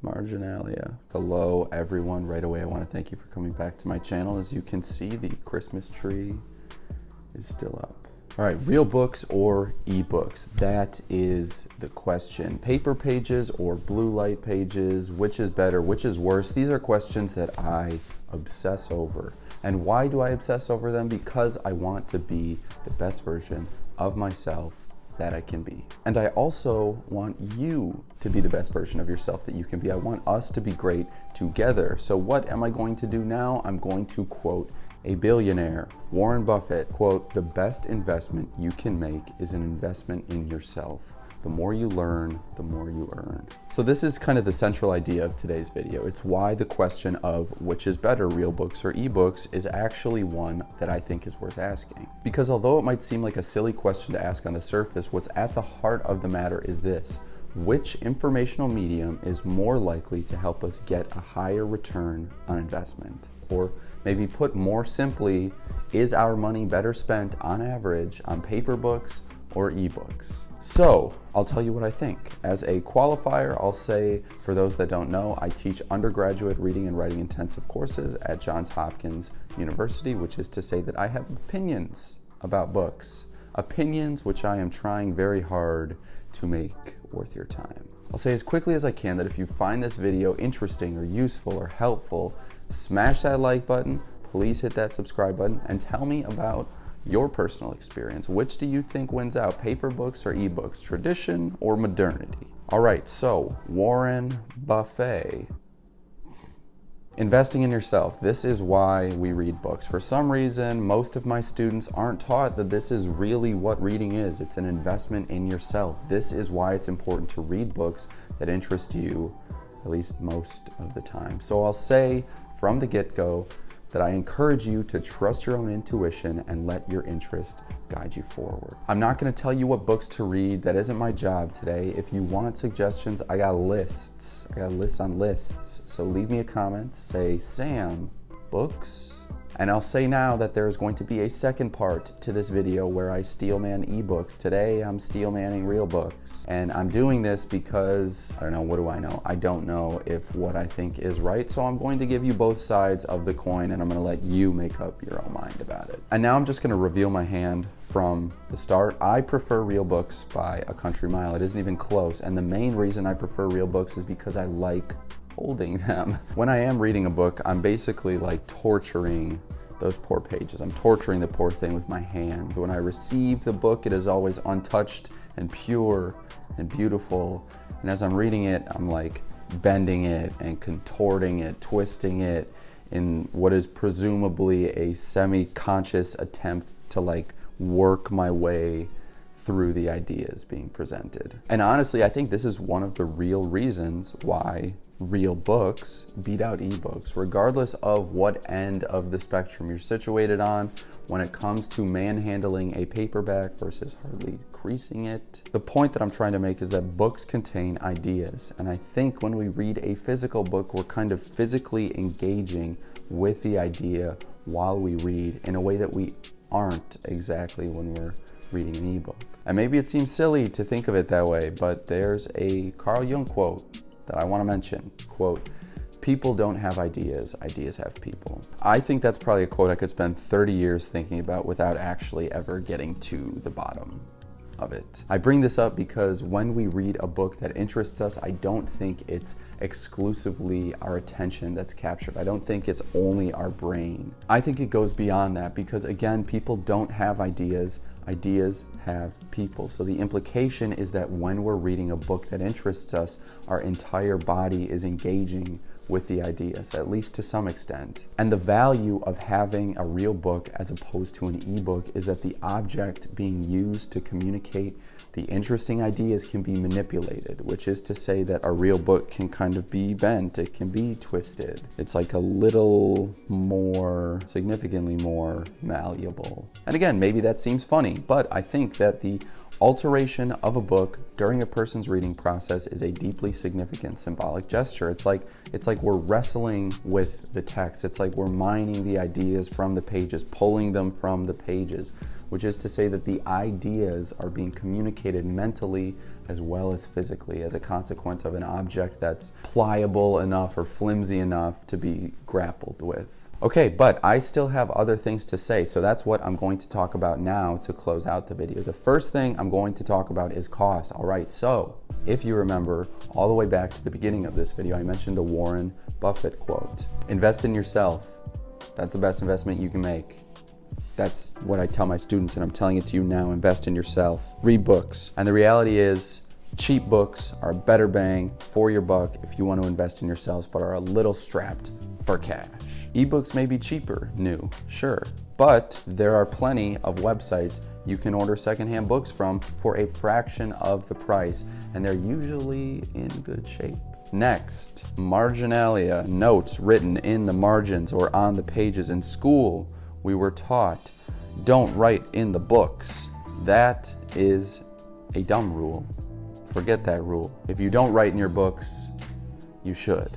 Marginalia. Hello everyone. Right away I want to thank you for coming back to my channel. As you can see, the Christmas tree is still up. All right, real books or ebooks? That is the question. Paper pages or blue light pages? Which is better? Which is worse? These are questions that I obsess over. And why do I obsess over them? Because I want to be the best version of myself that I can be. And I also want you to be the best version of yourself that you can be. I want us to be great together. So what am I going to do now? I'm going to quote a billionaire, Warren Buffett, quote, "The best investment you can make is an investment in yourself. The more you learn, the more you earn." So this is kind of the central idea of today's video. It's why the question of which is better, real books or ebooks, is actually one that I think is worth asking. Because although it might seem like a silly question to ask on the surface, what's at the heart of the matter is this: which informational medium is more likely to help us get a higher return on investment? Or maybe put more simply, is our money better spent on average on paper books or ebooks? So I'll tell you what I think. As a qualifier, I'll say, for those that don't know, I teach undergraduate reading and writing intensive courses at Johns Hopkins University, which is to say that I have opinions about books. Opinions which I am trying very hard to make worth your time. I'll say as quickly as I can that if you find this video interesting or useful or helpful, smash that like button, please hit that subscribe button, and tell me about your personal experience. Which do you think wins out, paper books or ebooks, tradition or modernity? All right, so Warren Buffett. Investing in yourself. This is why we read books. For some reason, most of my students aren't taught that this is really what reading is. It's an investment in yourself. This is why it's important to read books that interest you, at least most of the time. So I'll say from the get-go that I encourage you to trust your own intuition and let your interest guide you forward. I'm not gonna tell you what books to read. That isn't my job today. If you want suggestions, I got lists. I got lists on lists. So leave me a comment, say, "Sam, books?" And I'll say now that there is going to be a second part to this video where I steelman ebooks. Today I'm steelmanning real books. And I'm doing this because, I don't know, what do I know? I don't know if what I think is right. So I'm going to give you both sides of the coin and I'm gonna let you make up your own mind about it. And now I'm just gonna reveal my hand from the start. I prefer real books by a country mile. It isn't even close. And the main reason I prefer real books is because I like holding them. When I am reading a book, I'm basically like torturing those poor pages. I'm torturing the poor thing with my hands. When I receive the book, it is always untouched and pure and beautiful. And as I'm reading it, I'm like bending it and contorting it, twisting it in what is presumably a semi-conscious attempt to like work my way through the ideas being presented. And honestly, I think this is one of the real reasons why real books beat out ebooks, regardless of what end of the spectrum you're situated on when it comes to manhandling a paperback versus hardly creasing it. The point that I'm trying to make is that books contain ideas, and I think when we read a physical book, we're kind of physically engaging with the idea while we read in a way that we aren't exactly when we're reading an ebook. And maybe it seems silly to think of it that way, but there's a Carl Jung quote that I want to mention. Quote, "People don't have ideas, ideas have people." I think that's probably a quote I could spend 30 years thinking about without actually ever getting to the bottom of it. I bring this up because when we read a book that interests us, I don't think it's exclusively our attention that's captured. I don't think it's only our brain. I think it goes beyond that because, again, people don't have ideas. Ideas have people. So the implication is that when we're reading a book that interests us, our entire body is engaging with the ideas, at least to some extent. And the value of having a real book as opposed to an ebook is that the object being used to communicate the interesting ideas can be manipulated, which is to say that a real book can kind of be bent, it can be twisted. It's like a little more, significantly more malleable. And again, maybe that seems funny, but I think that the alteration of a book during a person's reading process is a deeply significant symbolic gesture. It's like we're wrestling with the text. It's like we're mining the ideas from the pages, pulling them from the pages, which is to say that the ideas are being communicated mentally as well as physically as a consequence of an object that's pliable enough or flimsy enough to be grappled with. Okay, but I still have other things to say, so that's what I'm going to talk about now to close out the video. The first thing I'm going to talk about is cost. All right, so if you remember all the way back to the beginning of this video, I mentioned the Warren Buffett quote. Invest in yourself. That's the best investment you can make. That's what I tell my students, and I'm telling it to you now. Invest in yourself. Read books. And the reality is, cheap books are a better bang for your buck if you want to invest in yourselves, but are a little strapped for cash. Ebooks may be cheaper, new, sure, but there are plenty of websites you can order secondhand books from for a fraction of the price, and they're usually in good shape. Next, marginalia, notes written in the margins or on the pages. In school, we were taught, don't write in the books. That is a dumb rule. Forget that rule. If you don't write in your books, you should.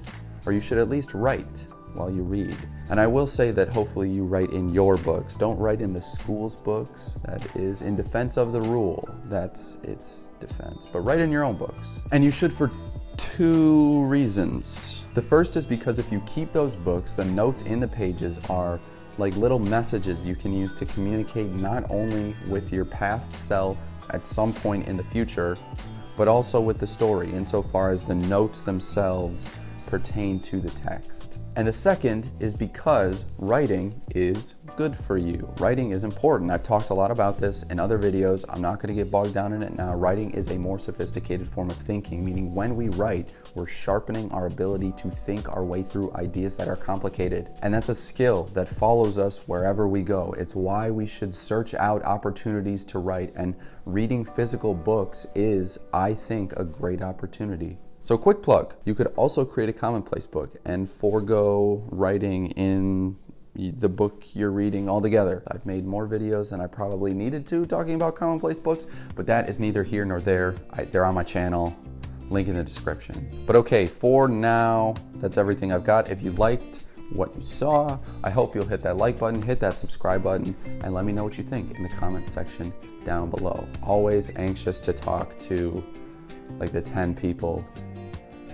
Or you should at least write while you read. And I will say that hopefully you write in your books. Don't write in the school's books. That is in defense of the rule. That's its defense. But write in your own books. And you should for two reasons. The first is because if you keep those books, the notes in the pages are like little messages you can use to communicate not only with your past self at some point in the future, but also with the story insofar as the notes themselves pertain to the text. And the second is because writing is good for you. Writing is important. I've talked a lot about this in other videos. I'm not going to get bogged down in it now. Writing is a more sophisticated form of thinking, meaning when we write, we're sharpening our ability to think our way through ideas that are complicated. And that's a skill that follows us wherever we go. It's why we should search out opportunities to write, and reading physical books is, I think, a great opportunity. So quick plug, you could also create a commonplace book and forego writing in the book you're reading altogether. I've made more videos than I probably needed to talking about commonplace books, but that is neither here nor there. They're on my channel, link in the description. But okay, for now, that's everything I've got. If you liked what you saw, I hope you'll hit that like button, hit that subscribe button, and let me know what you think in the comment section down below. Always anxious to talk to like the 10 people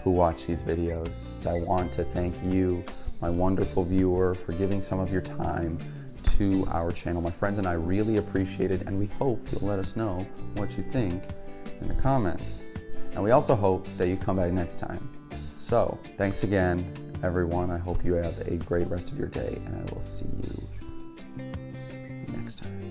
who watch these videos. I want to thank you, my wonderful viewer, for giving some of your time to our channel. My friends and I really appreciate it, and we hope you'll let us know what you think in the comments. And we also hope that you come back next time. So, thanks again, everyone. I hope you have a great rest of your day, and I will see you next time.